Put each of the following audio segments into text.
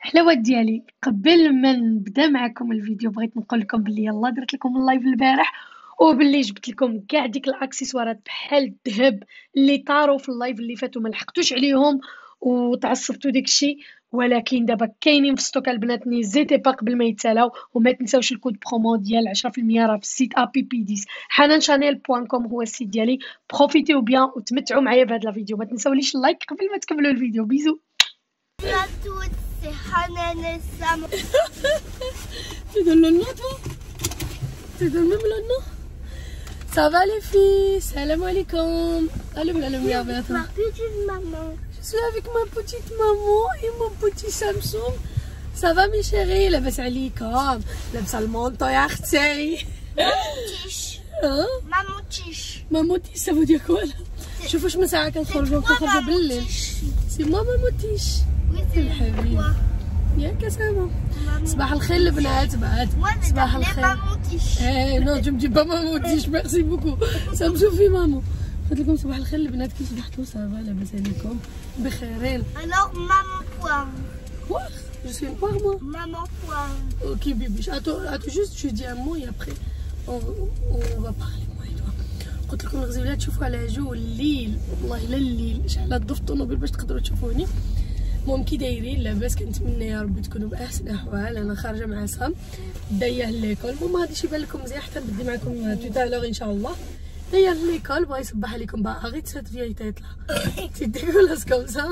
حلاوة ديالي قبل ما نبدا معكم الفيديو بغيت نقول لكم بلي يلا درت لكم اللايف البارح وبلي جبت لكم كاع ديك الاكسسوارات بحال الذهب اللي طاروا في اللايف اللي فات وما لحقتوش عليهم وتعصبتوا داكشي. ولكن دابا كاينين في ستوك البنات، نيزيتي با قبل ما يتسالاو وما تنساوش الكود برومو ديال 10% راه في السيت app10 hananchannel.com هو السيت ديالي. بروفيتيو بيان وتمتعوا معايا بهذا الفيديو. ما تنساوليش اللايك قبل ما تكملوا الفيديو. بيزو. Bonjour à toutes, c'est Hanan et Sam. Tu donnes le nom toi? Tu donnes même le nom? Ça va les filles? Salam alaikum. Allume la lumière vers toi. Ma petite maman. Je suis avec ma petite maman et mon petit Samsung. Ça va mes chéris? لاباس عليكم؟ لابسه المونطو يا اختي. Tiche. ها؟ Maman Tiche. ماموتيش ça veut dire quoi là؟ شوفوا واش من ساعه كنخرجوا بالليل. سي ماموتيش. Oui, c'est الحبيب. quoi? ياك سما. صباح الخير البنات بعد. Moi, je صباح t'appelais الخير. Maman Tiche. Eh non, tu me dis pas maman Tiche, merci beaucoup. Ça me suffit maman. قلت لكم صباح الخير البنات، كي صبحتوا صافا لاباس عليكم بخيرين. Alors, Maman Poire. Quoi? Je suis une poire moi. Maman Poire. Ok bébé, attends juste je dis un mot et après on va parler moi et toi. قلت لكم الغزولات شوفوا على جو الليل، والله الا الليل شعلات ضو في الطوموبيل باش تقدروا تشوفوني. المهم كي دايرين لاباس؟ كنتمنى يا ربي تكونوا باحسن احوال. انا خارجه مع سام دايه ليكول. المهم غادي يبان لكم مزيان حتى نبدي معكم توتالوغ ان شاء الله. دايه ليكول بغا يصبح عليكم باغي تسات فيا يطلع تيديكولاس كومسا.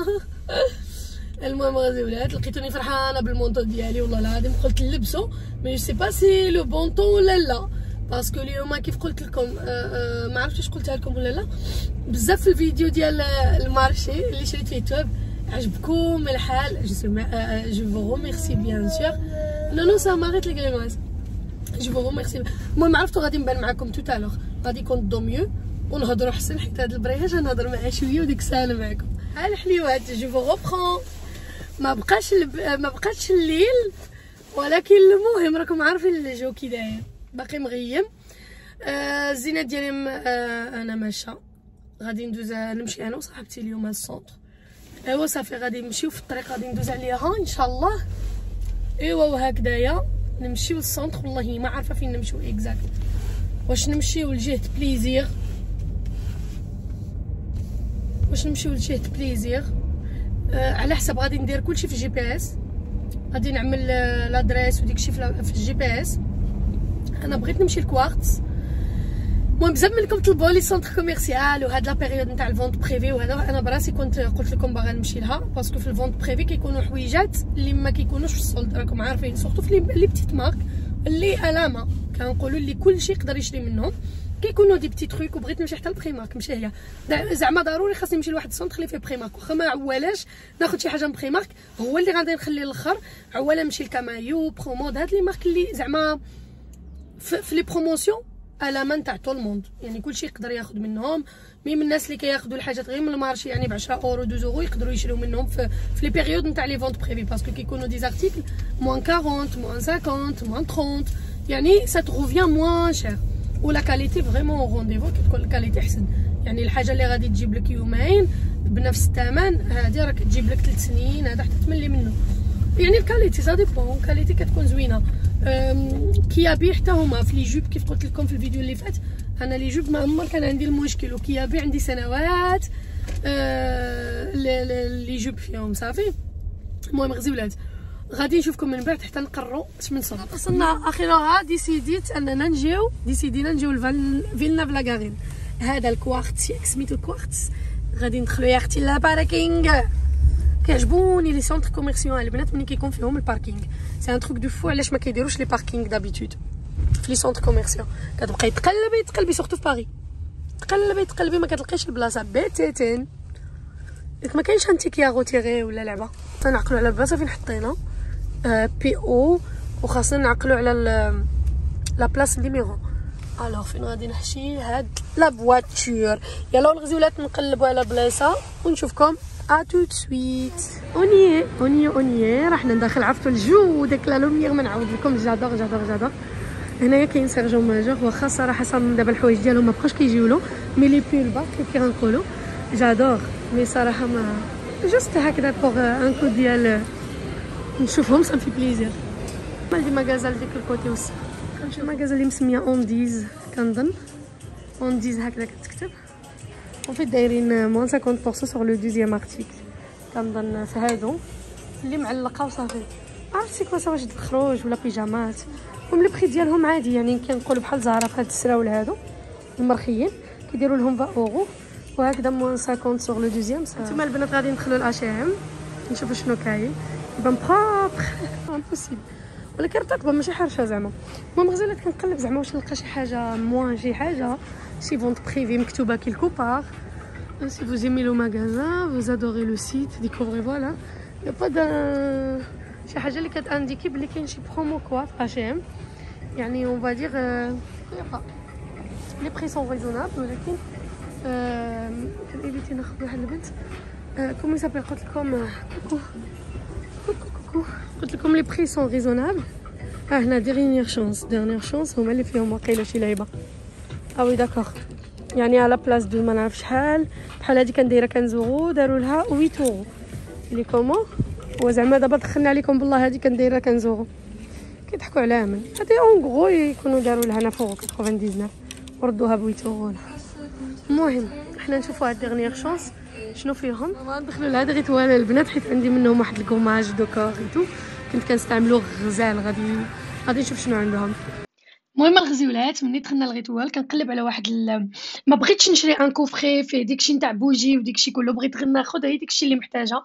المهم غزولات لقيتوني فرحانه بالمونطو ديالي والله العظيم، قلت نلبسو مي جو سي با سي لو بون طون ولا لا، باسكو اليوم كيف قلت لكم ما عرفتش واش قلتها لكم ولا لا. بزاف في الفيديو ديال المارشي اللي شريت فيه توب عجبكم الحال. جو فو ريميرسي بيان سور. نو سا ماريت لي غريماس. جو فو ريميرسي. المهم عرفتو غادي نبان معكم توتالوغ، غادي يكون دو ميو ونهضروا حسن، حيت هاد البريهاج غنهضر معاه شويه وديك الساعه معكم. ها الحليوات جو فو ريبرون. ما بقاش الليل، ولكن المهم راكم عارفين الجو كي داير باقي مغيم. الزينات ديالي انا ماشيه، غادي ندوز نمشي انا وصاحبتي اليوم للسونطر. ايوا صافي غادي نمشيو في الطريق، غادي ندوز عليها ان شاء الله. ايوا وهكذايا نمشيو للسونطر. والله ما عارفه فين نمشيو اكزاكت، واش نمشيو لجهه بليزير، على حسب غادي ندير كلشي في الجي بي اس. غادي نعمل لادريس وديكشي في الجي بي اس. انا بغيت نمشي لكوارتز. المهم بزاف منكم طلبوا لي سونتر كوميرسيال وهاد لا بيريود نتاع الفونت بريفي، وهذا انا براسي كنت قلت لكم باغا نمشي لها، باسكو في الفونت بريفي كيكونوا حويجات اللي ما كيكونوش في السولد راكم عارفين، سورتو في لي بتيت مارك اللي علامه كنقولوا اللي كلشي يقدر يشري منهم، كيكونوا دي بتي ترويك. وبغيت نمشي حتى لبريمارك، ماشي هي زعما ضروري خاصني نمشي لواحد السونتر اللي فيه بريمارك، واخا ما عوالاش ناخذ شي حاجه من بريمارك هو اللي غادي نخلي الاخر. عوالا نمشي لكامايو برومود، هاد لي مارك اللي زعما في لي بروموسيون علامه نتاع طول الموند، يعني كلشي يقدر ياخذ منهم. ميم الناس اللي كياخذوا الحاجات غير من المارشي يعني ب 10 اورو 12 اورو يقدروا يشريو منهم في لي بيريود نتاع لي فونت بريفي، باسكو كيكونوا دي زارتيكل موان 40 موان 50 موان 30، يعني سا تروفيان موان شير. ولا كاليتي فريمون رونديفو، كتكون الكاليتي احسن. يعني الحاجه اللي غادي تجيب لك يومين بنفس الثمن هذه راك تجيب لك 3 سنين، هذا حتى تملي منه. يعني الكاليتي سا ديبون، الكاليتي كتكون زوينه. كيابي حتى هما في لي جوب كيف قلت لكم في الفيديو اللي فات، انا لي جوب ما عمر كان عندي المشكل، وكيابي عندي سنوات لي جوب فيهم صافي. المهم غزولات غادي نشوفكم من بعد حتى نقرروا اش من صوت. وصلنا اخيرا، ديسيديت اننا ديسيدينا نجيو لفيلناف لاغارين. هذا الكوارتز ياك سميتو الكوارتز، غادي ندخلو يا اختي لا باركينغ. كيعجبوني لي سونتر كوميرسيون البنات ملي كيكون فيهم الباركينغ، سي ان تروك دو فو. علاش ما كيديروش لي باركينغ دابيتود في لي سونتر كوميرسيون؟ كتبقاي تقلبي سورتو في باري، تقلبي ما كتلقيش البلاصه بيتيتين. ياك ما كاينش انتيكيا غوتيغي ولا لعبه. تنعقلوا على البلاصه فين حطينا بي او، وخاصنا نعقلوا على لا بلاص نيميرو. الوغ فين غادي نحشي هاد لا فواتور؟ يلا الغزولات نقلبوا على بلاصه ونشوفكم ا تو سويت. اونيي راحنا ندخل. عرفتوا الجو داك لا لوميير ما نعاود لكم. جادور هنايا كاين سيرجون ماجور، واخا الصراحه صام دابا الحوايج ديالهم ما بقاوش كيجيو له، مي لي بول باك كي غنقولوا جادور. مي صراحه ما جوست هكذا بوغ ان كو ديال نشوفهم صافي في بليزير. مالدي ماغازال ديك الكوتي وسط كنمشيو ماغازال اللي مسميه اونديز كنظن اونديز هكذا كتكتب وفي دايرين موان 50% سور لو دوزيام ارتيكل كنظن في هادو اللي معلقه وصافي. عرفت سي كوا واش الخروج ولا بيجامات. المهم لي بري ديالهم عادي يعني كنقولوا بحال زهره بحال السراول هادو المرخيين كيديروا لهم 20 اورو وهكذا موان 50 سور لو دوزيام. نتوما البنات غادي ندخلوا الاشي ام نشوفوا شنو كاين يبان بروبر امبوسيبل ولكن رطبه ماشي حرشه زعما. المهم غزالات كنقلب زعما واش نلقى شي حاجه موان شي حاجه شي فونت بريفي مكتوبه كيلكو بار. Si vous aimez le magasin, vous adorez le site, découvrez voilà. Il n'y a pas de شي حاجه اللي كتانديكي بلي كاين شي برومو كوا في HM يعني on va dire les prix sont raisonnables ولكن كنيفيتي ناخذ واحد البنت كومي سابيل قلت لكم كوكو قلت لكم لي بري سون ريزونابل. هنا ديرنيير شونس هما اللي فيهم واقيلا شي لعيبه. وي داكوغ يعني على بلاص دو ما نعرف شحال بحال هادي كان دايره 15 اورو داروا لها 8 اورو لي كومون وزعما دابا دخلنا عليكم بالله هادي كان دايره 15 اورو كيضحكوا على من هادي اون غرو يكونوا داروا لها 9 اورو 99 وردوها ب 8 اورو. المهم حنا نشوفوا هاد ديرنيير شونس شنو فيهم. ندخلوا لهاد غيتوال البنات حيت عندي منهم واحد الكوماج دوكور ايتو كنت كنستعملو غزال غادي نشوف شنو عندهم. المهم الغزيولات ملي دخلنا لغيتوال كنقلب على واحد ما بغيتش نشري ان كوفري فيه داكشي نتاع بوجي وداكشي كله بغيت غير ناخذ هي داكشي اللي محتاجه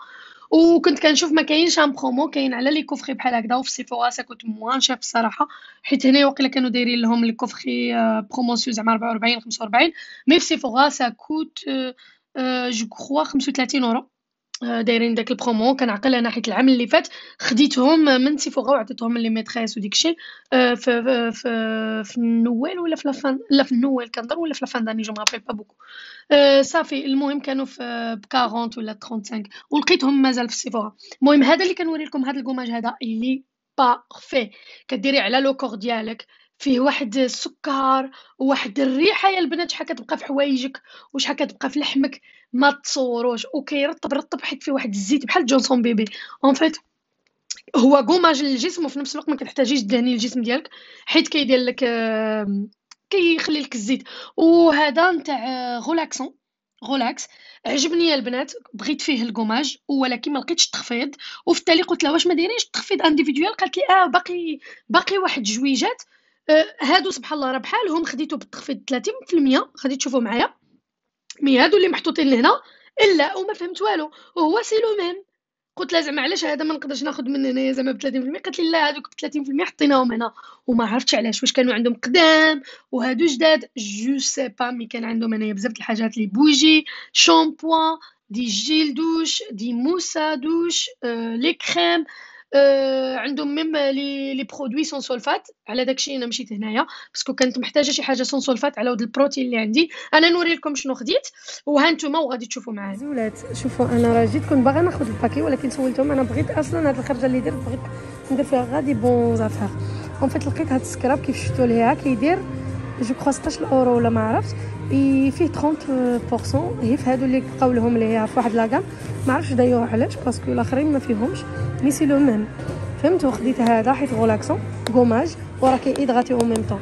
وكنت كنشوف ما كاينش ان برومو كاين على لي كوفري بحال هكذا وفي سيفورا سا كنت موان شاف الصراحه حيت هنا واقيلا كانوا دايرين لهم لي كوفري بروموسيون زعما 44 45 مي في سيفورا سا كوت جو كخوا 35 اورو دايرين داك البرومو. كنعقل انا حيت العام اللي فات خديتهم من سيفورا وعطيتهم لي ميتريس وديكشي في النوال ولا في لافان لا في النوال كنظن ولا في لافان داني جو مابيل با بوكو صافي. المهم كانوا في ب 40 ولا 35 ولقيتهم مازال في سيفورا. المهم هذا اللي كنوري لكم هذا الكوماج هذا اللي بارفي كديري على لو كور ديالك فيه واحد السكر وواحد الريحه يا البنات شحال كتبقى في حوايجك وشحال كتبقى في لحمك ما تصوروش وكيرطب حيت فيه واحد الزيت بحال جونسون بيبي اون فيت هو كوماج للجسم وفي نفس الوقت ما كتحتاجيش تدهني الجسم ديالك حيت كيدير لك كيخلي لك الزيت. وهذا نتاع غولاكس عجبني يا البنات بغيت فيه الكوماج ولكن ما لقيتش التخفيض وفي التالي قلت لها واش ما دايرينش التخفيض انديفيدوال قالت لي باقي واحد جويجات هادو سبحان الله راه بحالهم خديتو بالتخفيض 30% غادي تشوفوا معايا مي هادو اللي محطوطين لهنا الا وما فهمت والو وهو سي لو ميم. قلت لها زعما علاش هذا ما نقدرش ناخذ من هنايا زعما ب 30%. قالت لي لا هذوك ب 30% حطيناهم هنا وما عرفتش علاش واش كانوا عندهم قدام وهادو جداد جو سي با مي كان عندهم هنايا بزاف د الحاجات لي بوجي شامبوان دي جيل دوش دي موسا دوش لي كريم عندهم ميم لي برودوي سون سولفات. على داكشي انا مشيت هنايا باسكو كانت محتاجه شي حاجه سون سولفات على ود البروتين اللي عندي. انا نوري لكم شنو خديت وها نتوما وغادي تشوفوا معايا. زولات شوفوا انا راه جيت كنت باغا ناخذ الباكي ولكن سولتهم انا بغيت اصلا هاد الخرجه اللي درت بغيت ندير فيها غادي بون زافير اون فيت لقيت هاد السكراب كيف شفتوا ليها كيدير جو كخوا 16 اورو ولا ما عرفت فيه 30% هي في هادو اللي بقاو لهم ليها في واحد لاكام ما عرفتش دايوها علاش باسكو الاخرين ما فيهمش مي سي لو ميم فهمتوا. خديت هذا حيت غولاكسون كوماج وراه كيدغاتي او ميم طون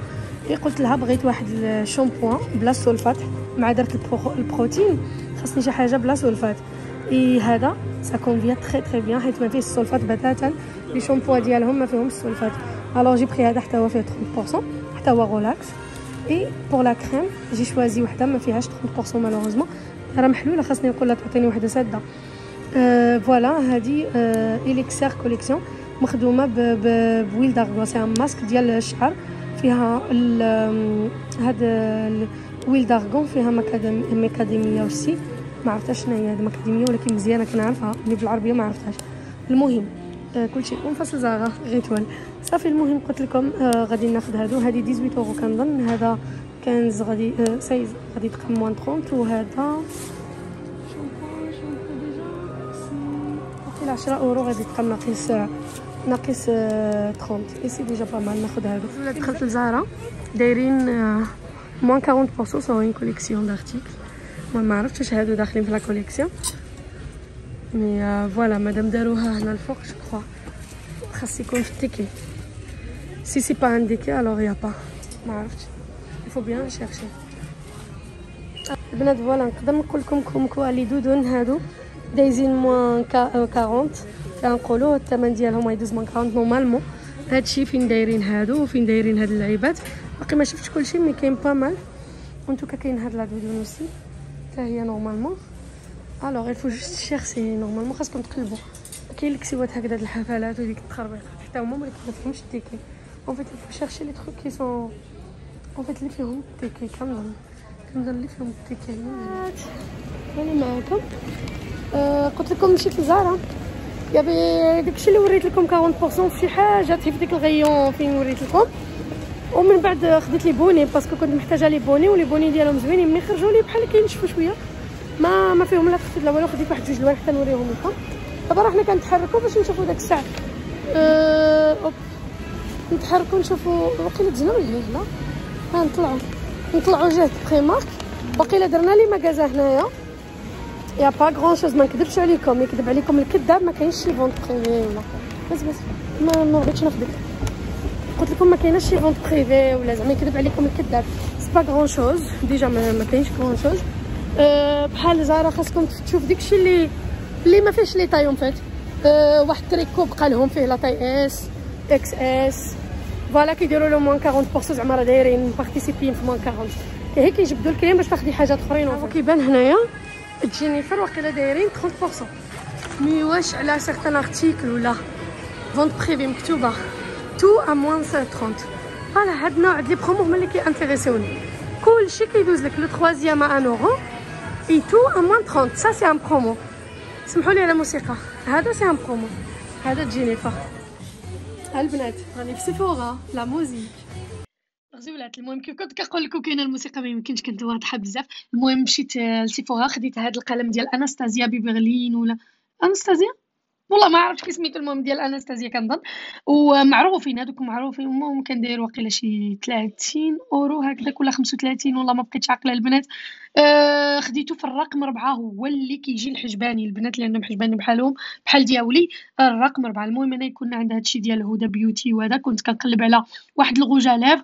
قلت لها بغيت واحد الشامبوان بلا سولفات مع درت البروتين خاصني شي حاجه بلا سولفات هذا سا كونفيا تري بيان حيت ما فيه السولفات بتاتا لي شامبو ديالهم ما فيهمش السولفات. الوغ جي بري هذا حتى هو فيه 30% حتى هو غولاكس بور لا كريم جي شوازي وحده ما فيهاش 30% مالوغوزمون راه محلوله خاصني نقول لها تعطيني وحده ساده. فوالا هذه إليكسير كوليكسيون مخدومه بويل دارغو سي ان ماسك ديال الشعر فيها هذا ويل دارغون فيها ماكاديميه وسي ما عرفتش شنو هي هذه ماكاديميه ولكن مزيانه كنعرفها اللي بالعربيه ما عرفتهاش. المهم كلشي ونفصل زاغا غيتوال صافي. المهم قلت لكم غادي ناخذ هادو هذه 18 اورو كنظن هذا 15 غادي 16 غادي تبقى موان 30 وهذا شامبو 10 اورو غادي تبقى ناقص 30 اي سي ديجا با مال ناخذ هادو. دخلت لزهرة دايرين موان 40% سور اون كوليكسيون دارتيكل ما عرفتش واش هادو داخلين في لا كوليكسيون مي فوالا مادام داروها هنا الفوق جو كخوا خاص يكون في التيكي. سي با انديكي الوغ يا با، ما عرفتش، يفو بيان شيرشي. البنات فوالا نقدر نقول لكم لي دودون هادو دايزين موان 40 كنقولوا الثمن ديالهم يدوز موان 40 نورمالمون. هادشي فين دايرين هادو وفين دايرين هاد اللعيبات، باقي ما شفتش كلشي مي كاين با مال. وانتوكا كاين هاد لا دودون اوسي حتى هي نورمالمون. الوغ الفو جوست شيرشي نورمالمون، خاصكم تقلبوا. كاين الكسيوات هكذا د الحفلات وديك التخربيقات حتى هما ما كيفهمش التيكي. اون فيت الفو شيرشي لي تروك كي سون اون فيت لي فيهم التيكي. كنظن لي فيهم التيكي. انا معاكم قلت لكم مشيت لزارا يا داكشي اللي وريت لكم 40% في شي حاجه في ديك الغيون فين وريت لكم. ومن بعد خديت لي بوني باسكو كنت محتاجه لي بوني، ولي بوني ديالهم زوينين مي خرجوا لي بحال كينشفوا شويه، ما فيهم لا تخفيض لا والو. خديت واحد جوج لوان حتى نوريهم لكم. دابا حنا كنتحركوا باش نشوفوا داك الساعه نتحركوا نشوفوا واقيلا دزنا ولا لا. نطلعوا جهه بريمارك. واقيلا درنا لي ماغازا هنايا يا با غران شوز. ما نكذبش عليكم، يكذب عليكم الكذاب. ما كاينش شي فونت بريفي ولا بس ما بغيتش نخدم. قلت لكم ما كايناش شي فونت بريفي ولا زعما يكذب عليكم الكذاب. سي با غران شوز ديجا، ما كاينش غران شوز. بحال زهره خاصكم تشوف داكشي اللي ما فيهش لي طايون فات. واحد تريكو بقى لهم فيه لا طاي اس اكس اس فوالا كيديروا له موان 40% زعما راه دايرين بارتيسيبين في موان 40. هي كيجبدوا الكريم باش تاخدي حاجات اخرين. كيبان هنايا جينيفر واقيلا دايرين 30%. مي واش على سيغتان ارتيكل ولا فونت بريفي مكتوبه تو ا موان 30. فوالا هاد النوع ديال لي برومو هما اللي كيانتريسيوني. كلشي كيدوز لك لو 3 ا 1 اورو اي تو ا موان 30. سا سي ان برومو. سمحوا لي على الموسيقى، هذا سي ان برومو. هذا جينيفر. البنات راني في سيفورا لا موزيك غزولات. المهم كيف كنت كنقول لكم كاينه الموسيقى ما يمكنش كنت واضحه بزاف. المهم مشيت لسيفورا خديت هذا القلم ديال اناستازيا ببرلين ولا اناستازيا والله ما عرفتش كي سميتو. المهم ديال اناستازيا كنظن، ومعروفين هذوك معروفين. المهم كندير واقيلا شي 30 اورو هكذاك ولا 35 والله ما بقيتش عاقله البنات. خديته في الرقم 4 هو اللي كيجي الحجباني. البنات اللي عندهم حجباني بحالهم بحال دياولي الرقم 4. المهم انا يكون عندها هادشي ديال هدى بيوتي، وهذا كنت كنقلب على واحد الغوجاليف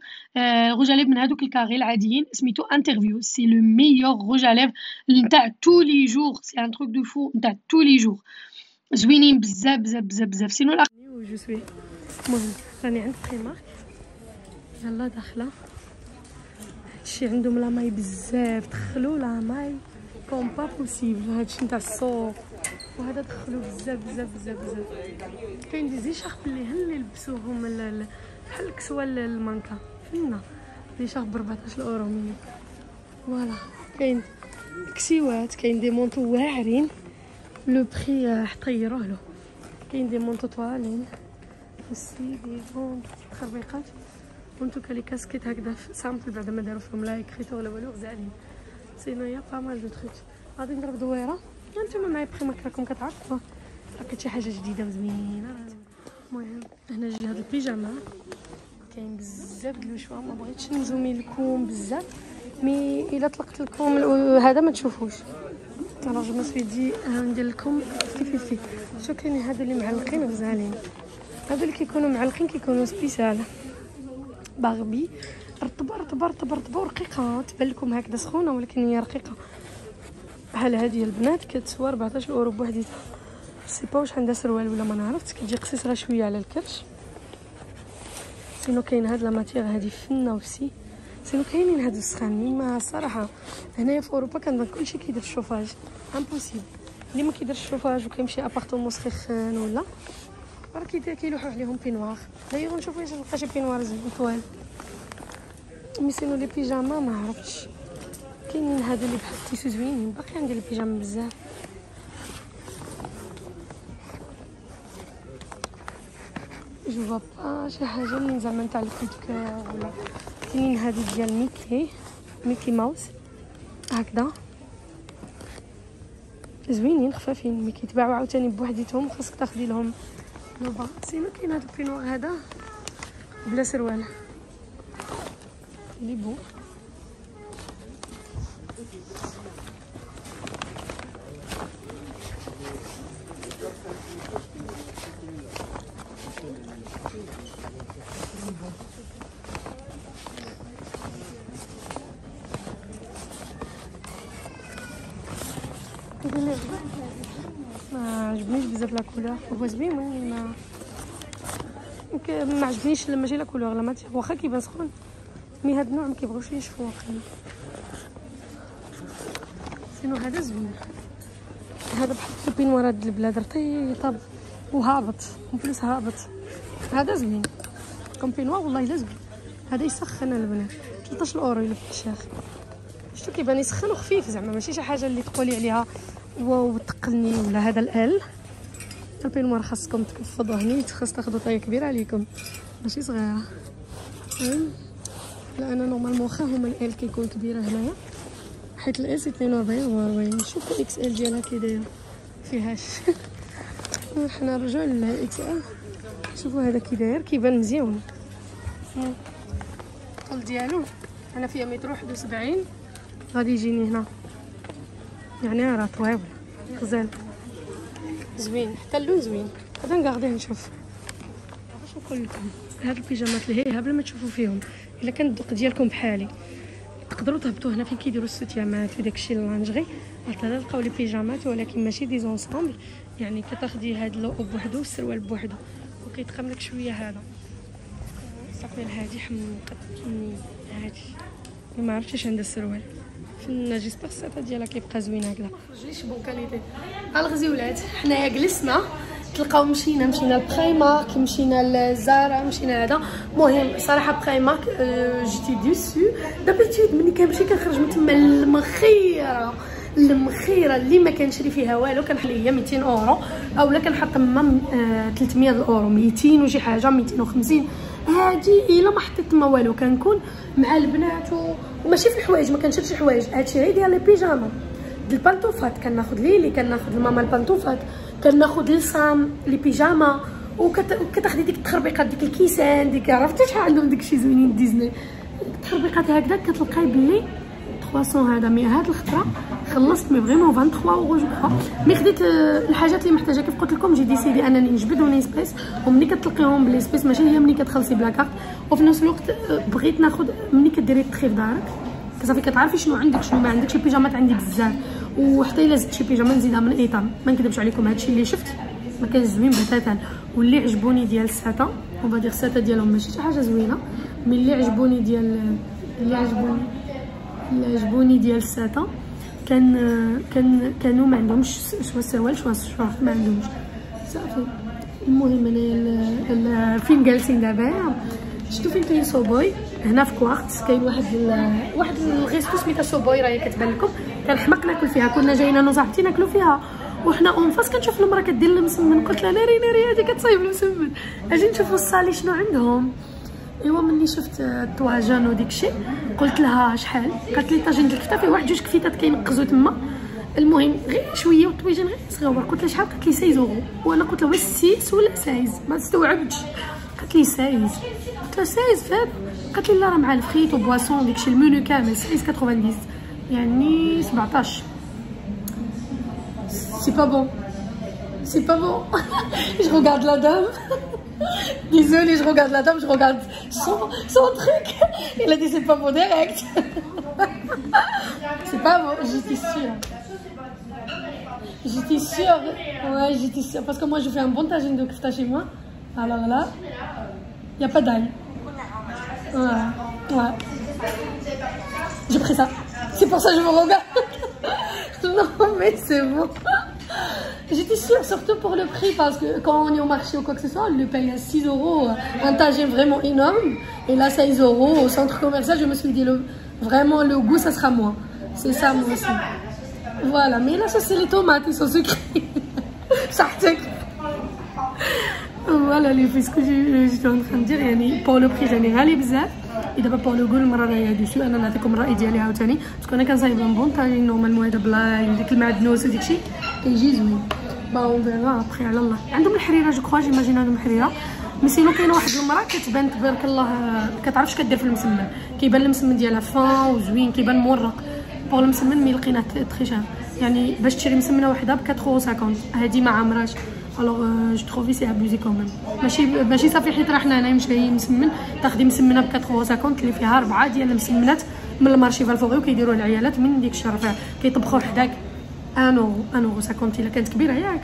غوجاليف من هذوك الكاغي العاديين سميتو انترفيو. سي لو ميور غوجاليف نتاع تو لي جور، سي ان تروك دو فو نتاع تو لي جور، زوينين بزاف بزاف بزاف بزاف. سينو لا جو سوي. المهم راني عند بريمارك يلا داخله. هادشي عندهم لا ماي بزاف، دخلوا لا ماي كوم با بوسيبل. هادشي نتاع السوق وهذا دخلوا بزاف بزاف بزاف بزاف. كاين دي زيشارب اللي يلبسوهم بحال الكسوه المانكا فهمنا، لي شارب ب 14 اورو مني. فوالا كاين كسيوات، كاين دي مونطو واعرين لو بري حطيروه له. كاين دي مونطو طوالين وسي دي فون تخربيقات. وانتو لي كاسكيت هكذا سامبل بعدا ما داروا فيهم لا كريتو ولا والو غزالين. سينو يا با مال دو تروك. غادي نضرب دويره. نتوما معايا بريمارك راكم كتعرفوا لقيت شي حاجه جديده وزوينه. المهم هنا جي هاد البيجاما كاين بزاف د الشوا. ما بغيتش نزومي لكم بزاف مي الا طلقت لكم هذا ما تشوفوش. الوغ جو مسوي دي ندير لكم 50-50. شو كاينين هادو اللي معلقين غزالين، هادو اللي كيكونوا معلقين كيكونوا سبيسيال. باربي رطبه رطبه رطبه رطبه ورقيقه، تبان لكم هكذا سخونه ولكن هي رقيقه. بحال هذه البنات كتسوى 14 اورو بوحديتها. سي با واش عندها سروال ولا ما نعرفش، كتجي قصيصه شويه على الكرش. سينو كاين هاد لا ماتيغ هادي فنه وسي. سينو كاينين هادو السخانين. ما الصراحه هنايا في اوروبا كنظن كلشي كيدير الشوفاج امبوسيبل. اللي ما كيديرش الشوفاج وكيمشي ابارطومون سخيخان ولا راه كيلوحوا عليهم بينوار. دايوغ نشوفوا واش نلقى شي بينوار زوين طوال. مي سينو لي بيجاما ما عرفتش. كاينين هادو اللي بحال التيسو زوينين. باقي عندي البيجاما بزاف. جو فوا با شي حاجه من زعما نتاع الكولتكور ولا. كاينين هادو ديال ميكي ماوس هكذا زوينين خفافين مي كيتباعوا عاوتاني بوحديتهم، خاصك تاخدي لهم نوبا. سينو كاين هذا البينوار هذا بلا سروال لي بون. ما عجبنيش بزاف لا كولور، هو زوين ولكن ما عجبنيش ماشي لا كولور لا ماتيغ، واخا كيبان سخون مي هاد النوع ما كيبغيوش يشوفوا واقيلا. سينو هذا زوين، هذا بحال البينوار هاد البلاد رطيطه وهابط وبلوس هابط. هذا زوين كومبينوار والله الا زوين. هذا يسخن البنات 13 اورو الا في الشيخ. شفتو كيبان يسخن وخفيف زعما ماشي شي حاجه اللي تقولي عليها واو تقلني ولا. هذا ال البينوار خاصكم تكفضوا هني، خاص تاخذوا طايه كبيره عليكم ماشي صغيره. لا انا نورمالمون واخا هما ال كيكون كبيره هنايا، حيت ال سي 42 شوفوا اكس ال ديالها كي دايره فيهاش. حنا نرجعوا للاكس ال. شوفوا هذا كي داير كيبان مزيان. الطول ديالو انا فيها متر 71 غادي يجيني هنا، يعني راه طويل غزال زوين، حتى اللون زوين. غادي نقعديه نشوف. باش نقول لكم هاد البيجامات الهيها بلا ما تشوفوا فيهم، الا كان الذوق ديالكم بحالي تقدروا تهبطوا هنا فين كيديروا السوتيامات وداكشي اللانجري، تلقاو لي بيجامات ولكن ماشي دي زونسومبل. يعني كتاخدي هاد اللو بوحدو والسروال بوحدو وكيتقام لك شويه هذا صافي. هادي حمقت هادي ما عرفتش عندها السروال فين جيسبر الساطه ديالها كيبقى زوين هكذا. رجليش بون كاليتي. الغزيولات حنايا جلسنا تلقاو مشينا لبريمارك، مشينا لزارا، مشينا هذا. المهم صراحه بريمارك جيتي ديسو. دابيتود ملي كنمشي كنخرج من تما المخيره اللي ما كنشري فيها والو، كنحلي هي 200 اورو اولا كنحط تما 300 اورو، 200 وشي حاجه 250. هادي الا ما حطيت تما والو كنكون مع البنات وماشي في الحوايج، ما كنشريش الحوايج. هادشي غير ديال لي بيجاما ديال البانطوفات، كناخذ ليلي، كناخذ لماما البانطوفات، كناخذ لسام لي بيجاما، وكتاخدي ديك التخربيقات ديك الكيسان ديك عرفتي شحال عندهم داكشي زوينين ديزني التخربيقات هكذا. كتلقاي بلي 300 هذا. مي هاد الخطره خلصت مي فريمون 23 اورو جو كخوا. مي خديت الحاجات اللي محتاجه كيف قلت لكم. جي ديسيدي انني نجبد وني سبيس، ومني كتلقيهم بلي سبيس ماشي هي مني كتخلصي بلا كارت. وفي نفس الوقت بغيت ناخذ مني كديري التخي في دارك صافي كتعرفي شنو عندك شنو ما عندكش. البيجامات عندي بزاف، وحتى الا زدت شي بيجاما نزيدها من ايطام. ما نكذبش عليكم هادشي اللي شفت ما كان زوين بتاتا. واللي عجبوني ديال الساتا وبادي الساتا ديالهم ماشي شي حاجه زوينه، مي اللي عجبوني ديال الساتا كانوا ما عندهمش شوا السروال شوا الشورت ما عندهمش صافي. المهم انايا فين جالسين دابا شفتوا فين كاين صوبوي هنا في كوارت. كاين واحد الغيستو سميتها صوبوي راهي كتبان لكم. كنحماق ناكل فيها. كنا جايين انا وصاحبتي ناكلوا فيها وحنا اون فاس كنشوف المراه كدير المسمن. قلت لها ناري هادي كتصايب المسمن، اجي نشوفوا الصالي شنو عندهم. ايوا ملي شفت الطواجن وديكشي قلت لها شحال، قالت لي طاجين ديال الكفته فيه واحد جوج كفيتات كينقزوا تما. المهم غير شويه والطويجن غير صغيور. قلت لها شحال؟ قالت لي 6 اورو. وانا قلت لها واش 6 ولا 16 ما استوعبتش. قالت لي 16. قلت لها 16 فهاد؟ قالت لي لا راه مع الفخيت وبواسون داكشي المنيو كامل 16.90 يعني 17. C'est pas bon. Je regarde la dame. Désolée, je regarde la dame, je regarde son truc. Il a dit c'est pas bon direct. C'est pas bon, j'étais sûre. Ouais, j'étais sûre. Parce que moi je fais un bon tagine de kefta chez moi. Alors là, il n'y a pas d'ail. Ouais. J'ai pris ça. C'est pour ça que je me regarde. Non mais c'est bon. J'étais sûre, surtout pour le prix, parce que quand on est au marché ou quoi que ce soit, on le paye à 6 euros, un tagine vraiment énorme. Et là, 16 euros au centre commercial, je me suis dit, vraiment, le goût, ça sera moi. C'est ça, moi aussi. Voilà, mais là, ça, c'est les tomates, ils sont sucrés. Voilà, ce que j'étais en train de dire, pour le prix général, et d'abord pour le goût, المرة راهي dessus. أنا نعطيكم الرأي ديالي عاوتاني، باسكو أنا كنصايب بون طاجين نورمالمون هذا بلا ديك المعدنوس وداكشي كيجي زوين. اون فيغا ابخي على الله. عندهم الحريره جو كخوا، جيماجين عندهم الحريره. مي سينو كاينه واحد المراه كتبان تبارك الله كتعرفش كدير في المسمن. كيبان المسمن ديالها فان وزوين، كيبان مورق. بوغ المسمن مي لقيناه تري شار، يعني باش تشري مسمنه وحده ب 4.50 €. هادي ما عامراش الوغ جو تروفي سي ابوزي كوميم. ماشي صافي حيت راه حنا هنايا مشايين مسمن تاخدي مسمنه ب 450 اللي فيها 4 ديال المسمنات من المارشي فالفوغي وكيديروها العيالات من ديك الشرفه كيطبخوا حداك 1 اورو 50 الا كانت كبيره ياك.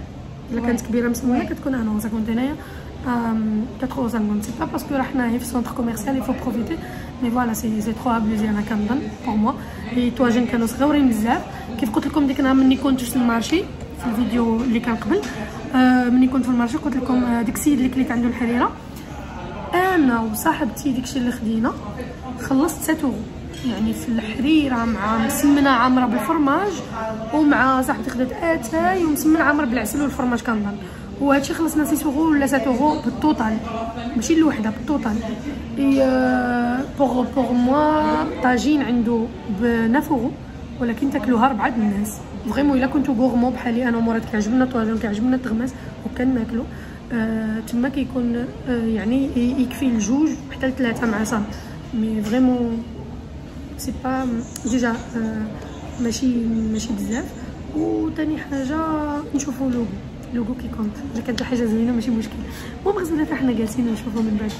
الا كانت كبيره مسمونه كتكون 1 اورو 50 هنايا 450. سي با باسكو راه حنا هي في سونتر كوميرسيال يفو بروفيتي مي فوالا سي ترو ابوزي انا كنظن بور موا. لي طواجن كانوا صغيورين بزاف كيف قلت لكم ديك النهار ملي كنت في المارشي في الفيديو اللي كان قبل. ملي كنت في المارشي قلت لكم ديك السيد اللي كليت عنده الحريره انا وصاحبتي داكشي اللي خدينا خلصت 7 اورو يعني في الحريره مع مسمنه عامره بالفرماج ومع صاحبتي خدات اتاي ومسمن عامر بالعسل والفرماج كنظن وهادشي خلصنا 6 اورو ولا 7 اورو بالطوطال ماشي الوحده بالطوطال. بوغ موا طاجين عنده ب 9 اورو ولكن تاكلوها 4 الناس فريمون. الا كنتو غورمون بحالي انا ومراد كيعجبنا الطواجن كيعجبنا التغماس وكناكلو تما كيكون يعني يكفي الجوج حتى ل3 مع صام مي فريمون سي با ديجا ماشي بزاف. وثاني حاجه نشوفوا لوغو كي كونت اذا كانت الحاجه زوينه ماشي مشكل. المهم غزولات حنا جالسين نشوفوا من بعد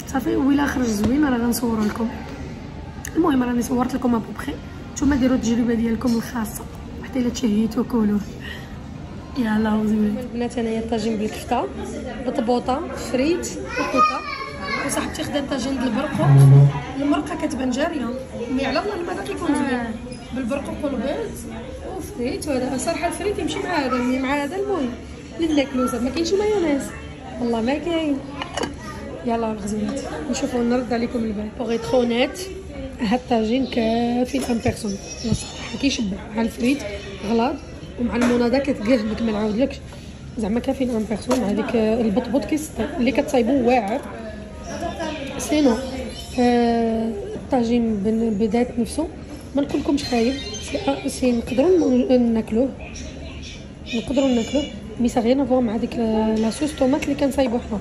صافي وإلا خرج زوين راه غنصور لكم. المهم راني صورت لكم ابوبخي نتوما ديروا التجربه ديالكم الخاصه حتى الا تشهيتوا كلوه. يلا زوين البنات. انايا الطاجين بالكفته بطبوطه فريت وكوطه وصاحبتي خدات طاجين بالبرقوق. المرقه كتبان جاريه مي على الله لماذا كيكون زوين بالبرقوق والبيض وفريت. وهذا صراحه الفريت يمشي مع هذا مع هذا. المهم اللي ناكلو ما كاينش مايونيز والله ما كاين. يلا الغزولات نشوفوا نرد عليكم البال. بوغ ايت اونيت هاد الطاجين كافي لان بيرسون صراحه كيشبع مع الفريت غلاض ومع المناضه كتقهبك ما نعاودلكش زعما كافي لان بيرسون. هذيك البطبوط اللي كتصايبوه واعر سينو الطاجين بذات نفسه ما نقولكمش خايب سي نقدروا ناكلوه مي سا غيان افوار مع ديك لا صوص طوماط اللي كنصايبو حنا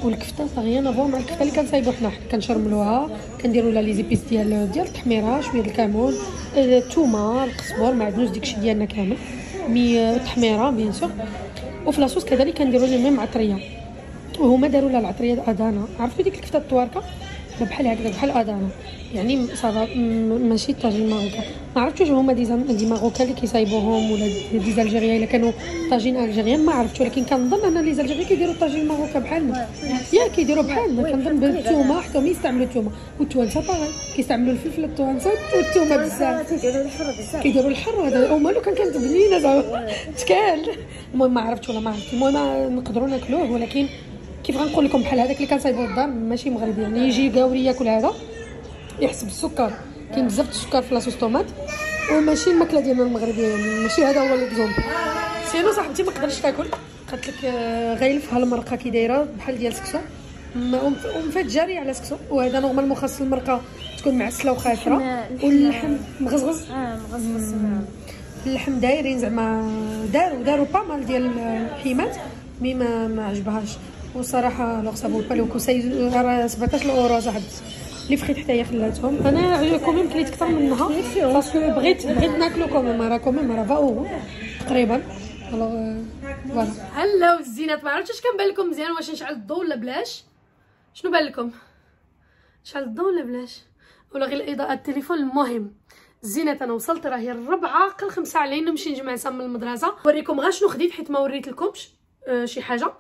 والكفته سا غيان افوار مع الكفته اللي كنصايبو حنا كنشرملوها كنديروا لها لي زيبيس ديال التحميره شويه الكمون الثومه القزبر معدنوس داكشي ديالنا كامل مي التحميره بيان سور. وفي لاصوص كذلك كنديروا لهم ميم عطريه وهما داروا لها العطريه ادانا. عرفتوا ديك الكفته الطواركه بحال هكذا بحال ادانا يعني صافا ماشي طاجين ماروكان. ما عرفتش واش هما دي ماروكان اللي كيصايبوهم ولا دي زالجيريا الا كانوا طاجين الجيريان ما عرفتش ولكن كنظن ان لي زالجيريا كيديروا الطاجين ماروكان بحالنا كيديروا بحالنا كنظن بالثومه حتى هما يستعملوا الثومه والتوانسه باغي كيستعملوا الفلفل التوانسه والثومه بزاف كيديروا الحر هذا هما لو كانت بنينه زعما تكال. المهم ما عرفتش ولا ما عرفت. المهم نقدروا ناكلوه ولكن كيف غنقول لكم بحال هذاك اللي كنصايبوه الدار ماشي مغربي يعني يجي قاوري ياكل هذا يحسب السكر كاين بزاف السكر في لاصوص طوماط وماشي الماكله ديالنا المغربيه يعني ماشي هذا هو الاكزومبل. سينو صاحبتي ما قدرتش تاكل قالت لك غايلفها المرقه كي دايره بحال ديال السكسو ومفات جاري على سكسو وهذا نورمالمون خاص المرقه تكون معسله وخاطره واللحم مغزغز اللحم دايرين زعما داروا با مال ديال الحيمات مي ما عجبهاش والصراحه لو صابو با لو كوساي راه 17 اورو صاحبتي اللي فخيت حتى هي خلاتهم. انا كوميم كليت اكثر منها باسكو بغيت ناكلو كوميم راه 20 اورو تقريبا. الوغ فوالا. هلا الزينات ما عرفتش كان بان لكم مزيان واش نشعل الضوء ولا بلاش. شنو بان لكم نشعل الضوء ولا بلاش ولا غير الاضاءه التليفون. المهم الزينات انا وصلت راهي 4 قل 5 علينا نمشي نجمع سام من المدرسه. نوريكم غير شنو خديت حيت ما وريت لكمش شي حاجه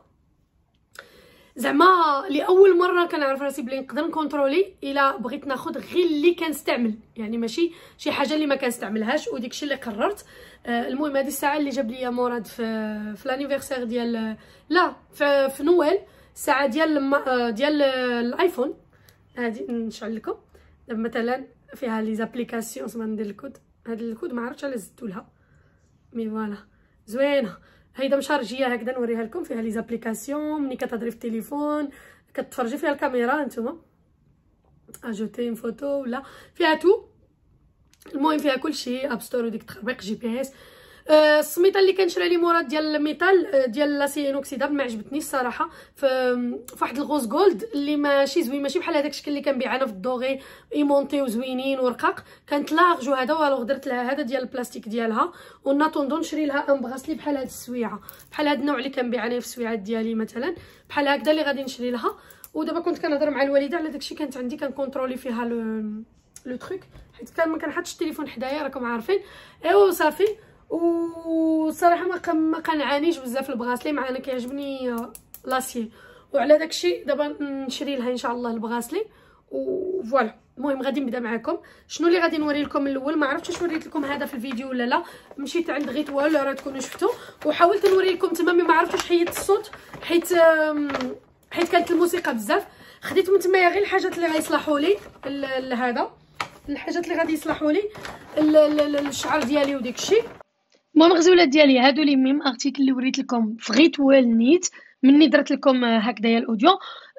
زعما لاول مره كنعرف راسي بلي نقدر نكونترولي الا بغيت ناخذ غير اللي كنستعمل يعني ماشي شي حاجه اللي ما كنستعملهاش وديكشي اللي قررت. المهم هذه الساعه اللي جاب لي مراد في لانيفرسير ديال لا في نويل الساعه ديال الايفون هذه نشعل لكم مثلا فيها لي زابليكاسيون زعما ندير الكود هذا الكود ما عرفتش على زدتو لها مي فوالا زوينه. هيدا مشارجيه هكذا نوريها لكم فيها لي زابليكاسيون ملي كتهضري في التليفون كتفرجي فيها الكاميرا نتوما اجوتي اون فوتو ولا فيها تو. المهم فيها كلشي اب ستور وديك التطبيق جي بي اس السميطه اللي كنشري لي مورا ديال الميتال ديال لاسي انوكسيدابل ما عجبتنيش الصراحه، في واحد الغوز جولد اللي ماشي زوين، ماشي بحال هذاك الشكل اللي كنبيع انا في الدوغي ايمونتي وزوينين ورقاق، كانت لارج وهذا والوغ درت لها هذا ديال البلاستيك ديالها، وناطوندو نشري لها ان بغاسلي بحال هاد السويعه، بحال هاد النوع اللي كنبيع انا في السويعات ديالي مثلا، بحال هكذا اللي غادي نشري لها. ودابا كنت كنهضر مع الوالده على داكشي، كانت عندي كنكونترولي فيها لو تروك، حيت ما كنحطش التليفون حدايا راكم عارفين. ايوا صافي، وصراحه ما كنعانيش بزاف البغاسلي، مع انا كيعجبني لاسيي، وعلى داكشي دابا نشري لها ان شاء الله البغاسلي وفوالا. المهم غادي نبدا معكم. شنو اللي غادي نوري لكم الاول، ما عرفتش وريت لكم هذا في الفيديو ولا لا، مشيت عند غيتوال راه تكونوا شفتوا، وحاولت نوري لكم تما ما عرفتش حيدت الصوت حيت كانت الموسيقى بزاف. خديت من تما غير الحاجات اللي غيصلحوا لي هذا، الحاجات اللي غادي يصلحوا لي الشعر ديالي وداكشي. المهم غزولات ديالي هادو لي ميم ارتيكل اللي وريت لكم في غيتوال نيت مني درت لكم هكذايا الاوديو.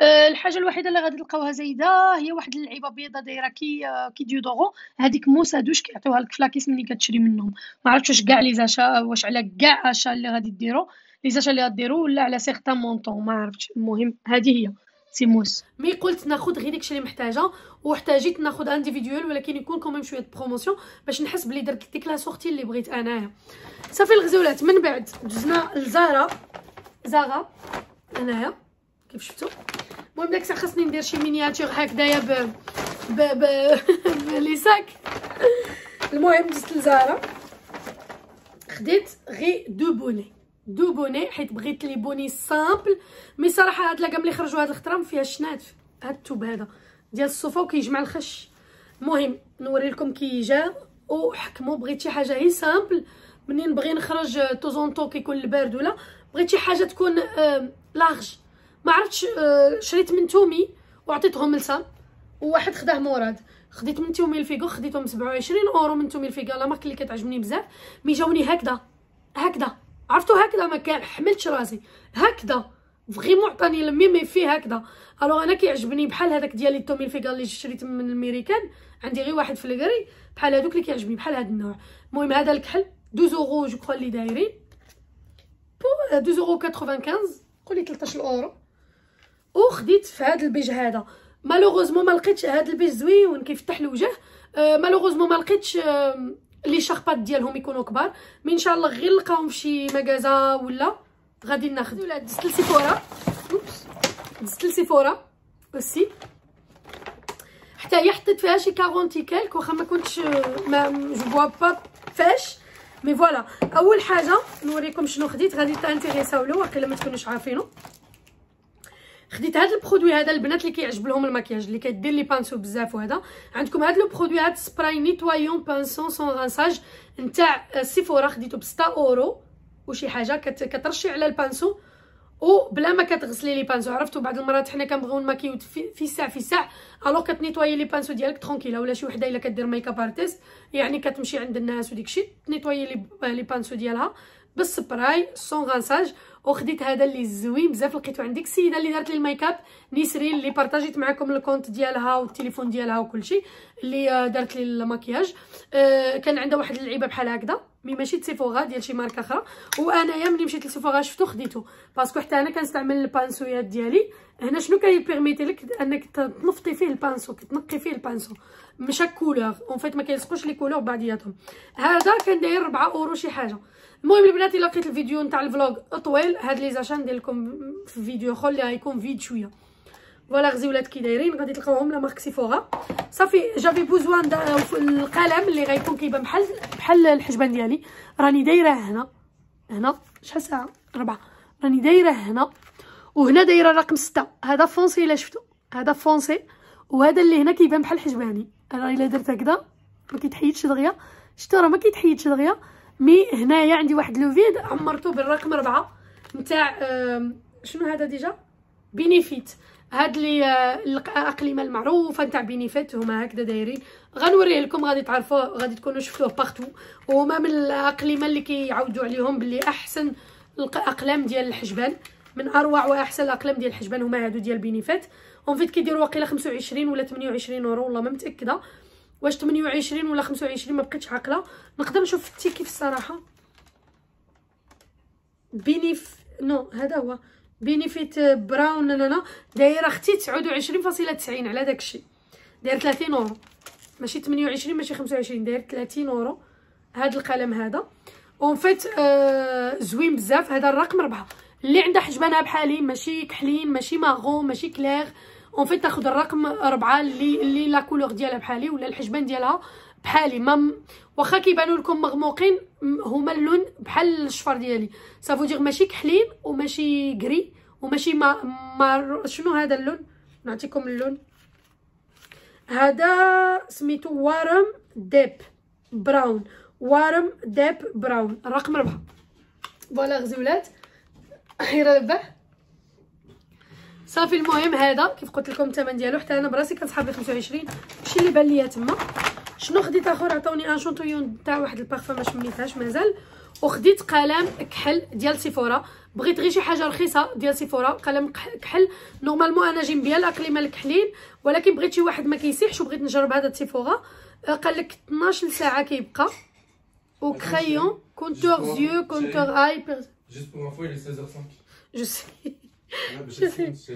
الحاجه الوحيده اللي غادي تلقاوها زايده هي واحد اللعيبه بيضه دايره كي ديو دورو، هذيك موسى دوش كيعطيوها لك فلاكيس ملي كتشري منهم. ما عرفتش واش كاع لي زاشا، واش على كاع اشا اللي غادي ديروا لي زاشا اللي غديروا، ولا على سيغتان مونطون، ما عرفتش. المهم هذه هي سيموس. مي قلت ناخذ غير داكشي اللي محتاجه، واحتاجيت ناخذ انديفيديوال، ولكن يكون كوميم شويه بروموسيون باش نحس بلي درت ديك لا سورتي اللي بغيت انايا. صافي الغزولات، من بعد دزنا لزارا انايا كيف شفتوا. المهم داك الساعه خاصني ندير شي مينياتور هكذايا ب لي ساك. المهم دزت لزارا، خديت غير دو بوني حيت بغيت لي بوني سامبل. مي صراحه هاد لاكام اللي خرجوا هاد الخطرام فيها الشنات، هاد التوب هذا ديال الصوفا وكيجمع الخش. المهم نوري لكم كي جا وحكموا. بغيت شي حاجه هي سامبل، منين نبغي نخرج توزونطو كيكون البارد، ولا بغيت شي حاجه تكون لارج. ما عرفتش، شريت من تومي وعطيتهم لسام، وواحد خداه مراد. خديت من تومي الفيغو، خديتهم 27 اورو من تومي الفيغو، لا مارك اللي كتعجبني بزاف. مي جاوني هكذا عرفتوا هكذا، ما كنحملتش راسي هكذا فريمون، عطاني الميمي فيه هكذا. الوغ انا كيعجبني بحال هذاك ديال تومي الفيغو اللي شريت من الامريكان، عندي غير واحد في الكري بحال هذوك اللي كيعجبني بحال هذا النوع. المهم هذا الكحل 12 اورو جو كخوا اللي دايرين بو 12 اورو 95 قولي 13 اورو. وخديت في هذا البيج هذا. مالوغوزمون ما لقيتش هذا البيج زوين كيفتح الوجه، مالوغوزمون ما لقيتش لي شاربات ديالهم يكونوا كبار، مي ان شاء الله غير نلقاهم في شي مغازا ولا غادي ناخذ. ولا دزت لسيفورا اوسي، حتى هي حطيت فيها شي 40 كالك، واخا ما كنتش جو فوا با فاش. مي فوالا، اول حاجه نوريكم شنو خديت، غادي تانتيريساو له واقيلا ما تكونوش عارفينه. خديت هذا البرودوي هذا البنات اللي كيعجب لهم المكياج، اللي كدير لي بانسو بزاف. وهذا عندكم هذا لو برودوي، هذا سبراي نيتوايون بانسون سون غانساج نتاع سيفورا، خديتو ب 6 اورو وشي حاجه. كترشي على البانسو وبلا ما كتغسلي لي بانسو. عرفتوا بعض المرات حنا كنبغيو نماكيو في ساعه الوغ كتنيطوايي لي بانسو ديالك ترونكيلا. ولا شي وحده الا كدير ميكاب ارتست يعني كتمشي عند الناس وديكشي تنيطوايي لي بانسو ديالها بالسبراي سون غانساج. وخديت هذا اللي زوين بزاف، لقيتو عندك السيده اللي دارت لي الميكاب نسرين، اللي بارطاجيت معكم الكونت ديالها والتليفون ديالها وكلشي، اللي دارت لي المكياج. كان عندها واحد اللعيبه بحال هكذا، مي ماشي سيفورا ديال شي ماركه اخرى. وانايا ملي مشيت لسيفورا شفتو خديتو، باسكو حتى انا كنستعمل البانسويات ديالي هنا. شنو كيبيرميتي لك انك تنفطي فيه البانسو، كتنقي فيه البانسو مشا كولور اون فيت، ما كيلصقوش لي كولور بعضياتهم. هذا كان داير 4 اورو شي حاجه. المهم البنات الا لقيت الفيديو نتاع الفلوغ طويل، هاد لي زاشا ندير لكم في فيديو اخر اللي غيكون فيد شويه. فوالا غزولات كي دايرين غادي تلقاوهم لا مارك سيفورا. صافي جافي بوزوان القلم اللي غيكون كيبان بحال الحجبان ديالي. راني دايره هنا شحال ساعه 4، راني دايره هنا وهنا دايره رقم 6. هذا فونسي الا شفتو، هذا فونسي، وهذا اللي هنا كيبان بحال الحجباني. انا الا درت هكذا ما كيتحيدش دغيا، شفتوا راه ما كيتحيدش دغيا. مي هنايا عندي واحد لو فيد عمرته بالرقم 4 نتاع شنو هذا ديجا بينيفيت. هاد لي الاقلمه المعروفه نتاع بينيفيت هما هكذا دايرين. غنوريه لكم غادي تعرفوه، غادي تكونوا شفتوه بارتو. وهما من الاقلمه اللي كيعاودوا عليهم باللي احسن الاقلام ديال الحجبان، من اروع واحسن الاقلام ديال الحجبان هما هادو ديال بينيفيت. اون فيت كيديروا واقيلا 25 ولا 28 اورو، والله ما متاكده واش 28 ولا 25، ما بقيتش عاقله. نقدر نشوف في التيكيف الصراحه. نو هذا هو بينيفيت براون نانا دايره اختي 29.90 على داكشي. داير 30 اورو ماشي 28 ماشي 25 داير 30 اورو هذا القلم هذا. اون فيت زوين بزاف. هذا الرقم 4 اللي عندها حجبانها بحالي ماشي كحلين ماشي ماغون ماشي كلير. اون فيت تاخذ الرقم 4 اللي لا كولور ديالها بحالي ولا الحجبان ديالها بحالي. ما واخا كيبانوا لكم مغموقين هما اللون بحال الشفر ديالي. صافو دير ماشي كحلين وماشي غري وماشي ما شنو هذا اللون. نعطيكم اللون هذا سميتو وارم ديب براون. وارم ديب براون الرقم 4. فوالا غزولات خير لباه صافي. المهم هذا كيف قلت لكم الثمن ديالو حتى انا براسي كنسحب ب 25 ماشي اللي بان ليا تما. شنو خديت اخر عطاوني ان شونطويون تاع واحد البارفان ما شميتهاش مازال. وخديت قلم كحل ديال سيفورا. بغيت غير شي حاجه رخيصه ديال سيفورا قلم كحل. نورمالمون انا جيم بيان الاقليمه الكحلين ولكن بغيت شي واحد ما كيسيحش وبغيت نجرب هذا سيفورا. قال لك 12 ساعه كيبقى. و كريون كونتور زيو كونتور اي Juste pour info, il est 16h05. Je sais. Ah, bah, je sais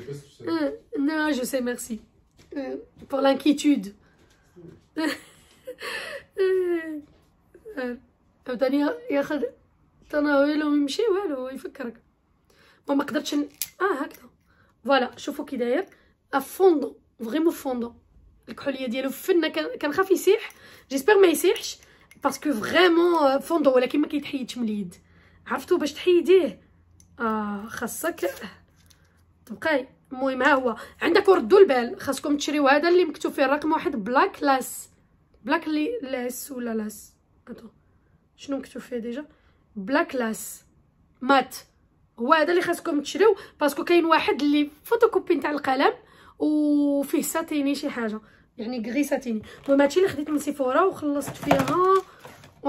pas si tu sais. Non, je sais, merci. Pour l'inquiétude. عاوتاني ياخذ تناول ويمشي والو يفكرك. ما قدرتش هكذا. فوالا شوفوا كي داير افوندون فريمون فوندون. الكحوليه ديالو فنه كنخاف يسيح. جيسبر ما يسيحش باسكو فريمون فوندون ولكن ما كيتحيدش من اليد. عرفتوا باش تحيديه خاصك تبقاي. المهم ها هو عندك وردوا البال خاصكم تشريو هذا اللي مكتوب فيه الرقم 1 بلاك لاس. بلاك لاس ولا لاس اتو شنو مكتوب فيه ديجا بلاك لاس مات. هو هذا اللي خاصكم تشريو باسكو كاين واحد اللي فوتوكوبي نتاع القلم وفيه ساتيني شي حاجه يعني غري ساتيني. المهم هادشي اللي خديت من سيفورا وخلصت فيها 47.58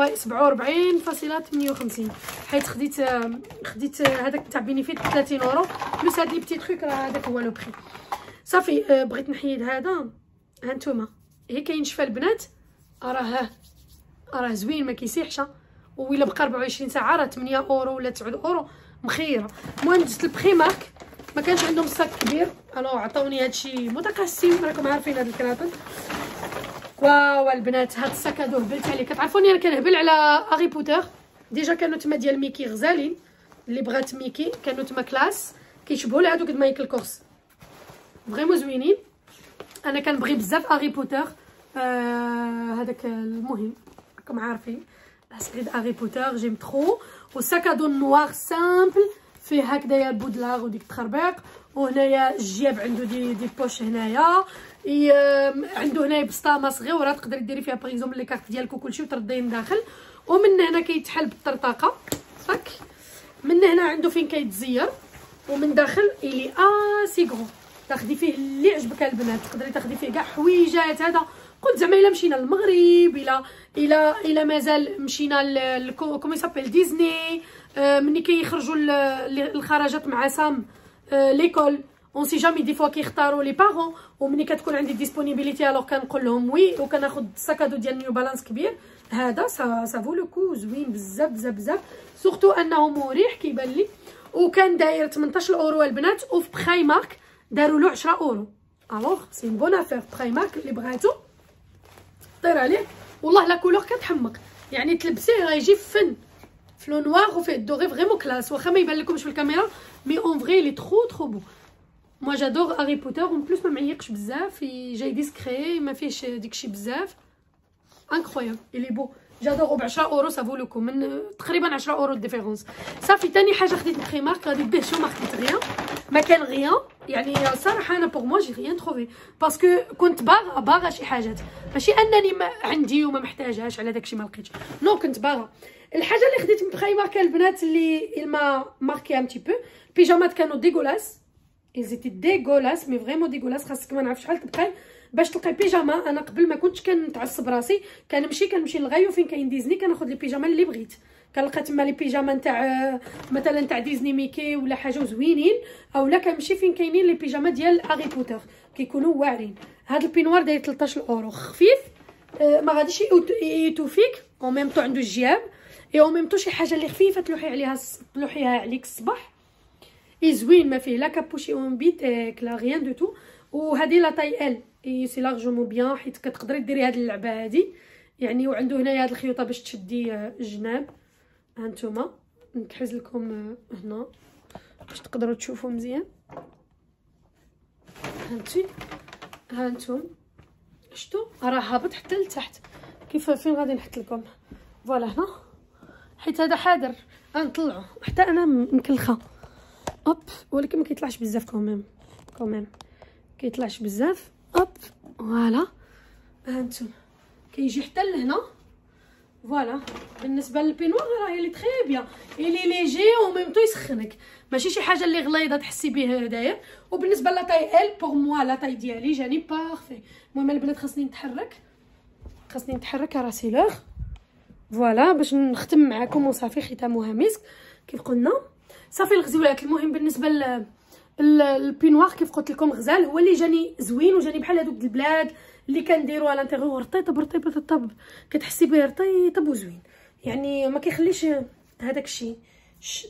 حيت خديت هذاك تاع بينيفيت 30 اورو بلس هاد لي بتي تروك راه هذاك هو لو بري. صافي بغيت نحيد هذا. ها نتوما هي كاين شفا البنات راه زوين ما كيسيحش. وإلا بقى 24 ساعه راه 8 اورو ولا 9 اورو مخيره. المهم دزت البري مارك ما كانش عندهم ستاك كبير الو عطاوني هادشي متقسم. راكم عارفين هاد الكراطن. واو البنات هاد الساك هادو هبلت عليه. كتعرفوني انا كنهبل على هاري بوتر. ديجا كانوا تما ديال ميكي غزالين اللي بغات ميكي كانوا تما كلاس كيشبهوا لهادوك د مايكل كورس فريمون زوينين. انا كنبغي بزاف هاري بوتر. هذاك المهم راكم عارفين سعيد هاري بوتر جيم ترو. والساكادو نوار سامبل فيه هكذايا البودلار وديك التخربيق. وهنايا الجياب عنده دي بوش هنايا. عنده هنايا بسطامه صغيره تقدري ديري فيها باغ اكزومبل لي كارت ديالك وكلشي وترديه من داخل. ومن هنا كيتحل بالطرطاقه صاك. من هنا عنده فين كيتزير ومن داخل الي سي غرو تاخدي فيه اللي عجبك البنات. تقدري تاخدي فيه كاع حويجات. هذا قلت زعما الا مشينا للمغرب الا مازال مشينا كومي سابيل ديزني ملي كيخرجوا الخرجات مع سام ليكول اون سي جامي دي فوا كيختاروا لي بارون. وملي كتكون عندي ديسپونيبيليتي الوغ كنقول لهم وي وكناخذ ساكادو ديال نيو بالانس كبير. هذا سافو لو كو زوين بزاف بزاف بزاف سورتو انه مريح كيبان لي. وكان داير 18 اورو البنات وفي بخاي مارك داروا له 10 اورو. الوغ سي بون افير بخاي مارك اللي بغاتو طير عليه. والله لا كولور كتحمق يعني تلبسيه غيجي فن في لو نوار وفيه الدوغي فريمون كلاس. واخا ما يبان لكمش في الكاميرا مي اون فري لي ترو بو. موا جادور هاري بوتر اون بلوس ما معيقش بزاف جاي ديسكري ما فيهش داكشي بزاف انكرويابل الي بو. جادور ب 10 اورو سافو لو كو من تقريبا 10 اورو ديفيرونس. صافي تاني حاجه خديت بخي مارك غادي بيه شو ماركت غيان ما كان غيان يعني صراحه انا بوغ موا جي غيان تروفي باسكو كنت باغا شي حاجات ماشي انني ما عندي وما محتاجهاش على داكشي ما لقيتش نو كنت باغا. الحاجه اللي خديت من بخي مارك البنات اللي ما ماركي ان تي بو بيجامات كانوا ديغولاس ايزيتي ديغولاس مي فريمون ديغولاس. خاصك ما نعرف شحال تبقاي باش تلقاي بيجاما. انا قبل ما كنتش كنتعصب راسي كنمشي للغايو فين كاين ديزني كناخذ لي بيجاما اللي بغيت. كنلقى تما لي بيجاما نتاع مثلا تاع ديزني ميكي ولا حاجه زوينين اولا كنمشي فين كاينين لي بيجاما ديال هاري بوتر كيكونوا واعرين. هاد البينوار داير 13 اورو خفيف ما غاديش يتوفيك. او ميم طو عنده الجياب اي او ميم طو شي حاجه اللي خفيفه تلوحيها عليك الصباح. زوين ما فيه لا كابوشي اون بيتيك لا غيان دو تو. وهذه لا طاي ال اي سي لارجومون بيان حيت كتقدري ديري هاد اللعبه هادي يعني. وعنده هنايا هاد الخيوطه باش تشدي الجناب. هانتوما نكحز لكم هنا باش تقدروا تشوفوا مزيان. فهمتي هانتوما شتو راه هابط حتى لتحت. كيف فين غادي نحط لكم فوالا هنا حيت هذا حاضر غنطلعو حتى انا مكلخه اوب. ولكن ما كيطلعش بزاف كوميم كيطلعش بزاف اوب. فوالا هانتوما كيجي حتى لهنا. فوالا بالنسبه للبينوار راه لي تري بيان لي ليجي او ميم طو يسخنك ماشي شي حاجه اللي غليظه تحسي به هدايا. وبالنسبه لا طاي ال بور موا لا طاي ديالي جاني بارفي. المهم البنات خاصني نتحرك راسي لوغ. فوالا باش نختم معكم وصافي ختامها مسك كيف قلنا صافي الغزولات. المهم بالنسبه البينوار كيف قلت لكم غزال هو اللي جاني زوين وجاني بحال هذوك البلاد اللي كنديروا على الانتيغور رطيب كتحسي به رطيب وزوين يعني ما كيخليش هذاك الشيء.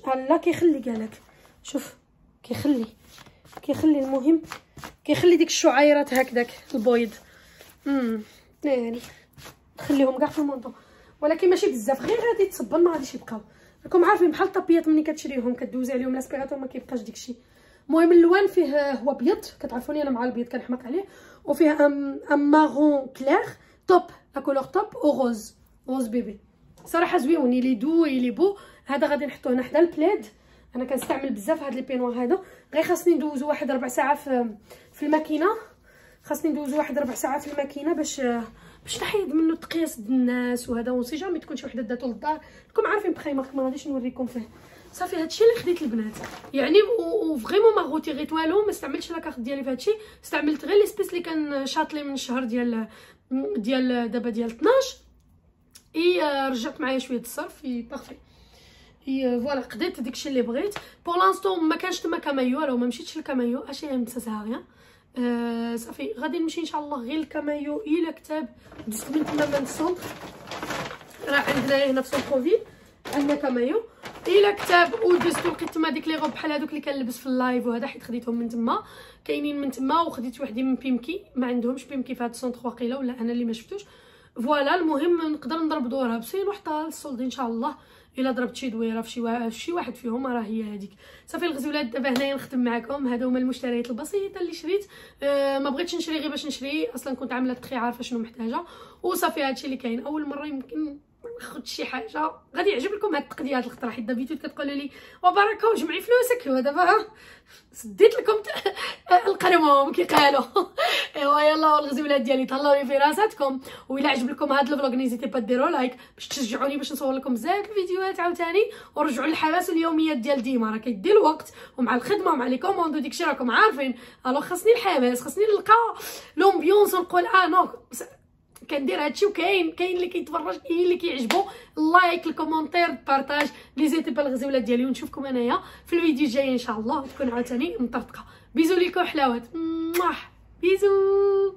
لا كيخلي قالك شوف كيخلي المهم كيخلي ديك الشعيرات هكذاك البيض يعني خليهم كاع في المونطو ولكن ماشي بزاف غير غادي تصبن ما غاديش يبقاو. راكم عارفين بحال الطابيات ملي كتشريهم كدوزي عليهم لاسبيراتور ما كيبقاش داكشي. المهم اللوان فيه هو ابيض كتعرفوني انا مع البيض كنحماق عليه. وفيه ام مارون كلير توب لا كولور توب او روز بيبي صراحه زويون لي دو لي بو. هذا غادي نحطوه هنا حدا البلاد. انا كنستعمل بزاف هاد لي بينوار هذا. غير خاصني ندوزو واحد 4 ساعات في الماكينه. باش نحيد منه التقياس د الناس وهذا ونسي جامي تكون شي وحده داتو للدار. راكم عارفين بخيمه ما غاديش نوريكم فيه. صافي هادشي اللي خديت البنات يعني وفريمون ما غوتيغيت والو. ما استعملتش لا كارت ديالي في هادشي. استعملت غير لي سبيس اللي كان شاطلي من الشهر ديال دابا ديال 12 رجعت معايا شويه الصرف بارفي. فوالا قديت داكشي اللي بغيت. بور لانستون ما كانش تما كامايو لو ما مشيتش للكامايو اشي مساسها غير. صافي غادي نمشي ان شاء الله غير الكامايو الى كتاب دزت من تما من السونطر. راه عندنا هنا في سونطروفيل عندنا كامايو الى كتاب ودزت لقيت تما ديك لي غوب بحال هذوك اللي كنلبس في اللايف وهذا حيت خديتهم من تما كاينين من تما. وخديت وحدي من بيمكي ما عندهمش بيمكي في هاد السونطر واقيلا ولا انا اللي ما شفتوش. فوالا المهم نقدر نضرب دورها بسين وحتى للسولد ان شاء الله. الا ضربت شي دويره في شي واحد فيهم راه هي هذيك. صافي الغزولات دابا هنايا نختم معكم. هادو هما المشتريات البسيطه اللي شريت. ما بغيتش نشري غير باش نشري اصلا كنت عامله تخي عارفه شنو محتاجه. وصافي هادشي اللي كاين. اول مره يمكن ناخذ شي حاجه غادي يعجب لكم هاد التقديه هاد الاقتراح حيت دابيتود كتقولوا لي وبركه وجمعي فلوسك ودابا سديت لكم القرموم كيقالوا. ايوا يلا الغزولات ديالي تهلاو لي في راساتكم. وإلا عجب لكم هاد الفلوق نيزيتي با ديروا لايك باش تشجعوني باش نصور لكم بزاف الفيديوهات عاوتاني. ورجعوا للحماس واليوميات ديال ديما راه كيدي الوقت ومع الخدمه ومع لي كوموند وديكشي راكم عارفين. الو خاصني الحماس خاصني نلقى لومبيونس ونقول نو كندير هادشي. وكاين اللي كيتفرج كاين اللي كيعجبو اللايك الكومونتير البارطاج لي زيتي بالغزولات ديالي. ونشوفكم انايا في الفيديو الجاي ان شاء الله وتكون عاوتاني مطرطقه. بيزو ليكم حلاوات بيزو.